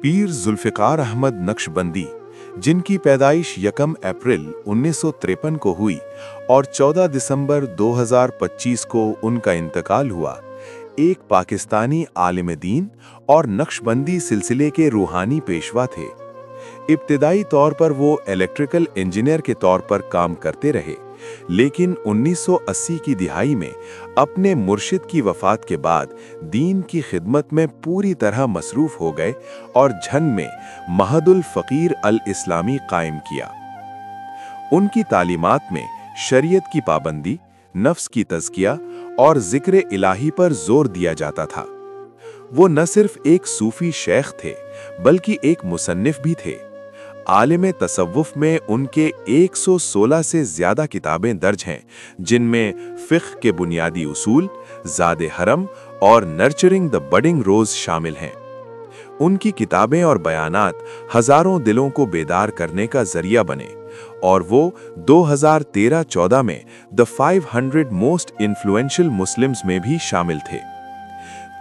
पीर जुल्फ़िकार अहमद नक्शबंदी, जिनकी पैदाइश 1 अप्रैल 1953 को हुई और 14 दिसंबर 2025 को उनका इंतकाल हुआ, एक पाकिस्तानी आलिम दीन और नक्शबंदी सिलसिले के रूहानी पेशवा थे। इब्तिदाई तौर पर वो इलेक्ट्रिकल इंजीनियर के तौर पर काम करते रहे, लेकिन 1980 की दिहाई में अपने मुर्शिद की वफ़ात के बाद दीन की खिदमत में पूरी तरह मसरूफ़ हो गए और झंग में महदुल फ़कीर अल इस्लामी कायम किया। उनकी तालीमात में शरीयत की पाबंदी, नफ्स की तज़किया और ज़िक्र इलाही पर जोर दिया जाता था। वो न सिर्फ एक सूफ़ी शेख थे, बल्कि एक मुसन्निफ भी थे। आलिम तसव्वुफ़ में उनके 116 से ज़्यादा किताबें दर्ज हैं, जिनमें फ़िक़्ह के बुनियादी उसूल, ज़ादे हरम और नर्चरिंग द बडिंग रोज़ शामिल हैं। उनकी किताबें और बयानात हज़ारों दिलों को बेदार करने का ज़रिया बने और वो 2013-14 में द 500 मोस्ट इन्फ्लुएंशियल मुस्लिम्स में भी शामिल थे।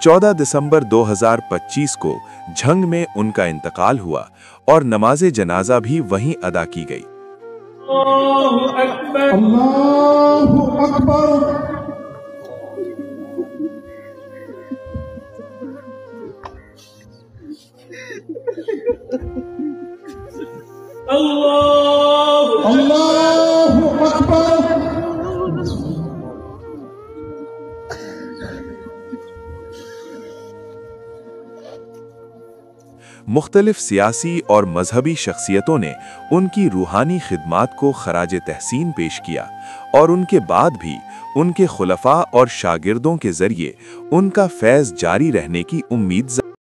14 दिसंबर 2025 को झंग में उनका इंतकाल हुआ और नमाज़े जनाजा भी वहीं अदा की गई। अल्लाहु अकबर, अल्लाहु अकबर। अल्लाहु अकबर। मुख्तलिफ सियासी और मजहबी शख्सियतों ने उनकी रूहानी खिदमात को खराज तहसीन पेश किया और उनके बाद भी उनके खुलफा और शागिर्दों के जरिए उनका फैज़ जारी रहने की उम्मीद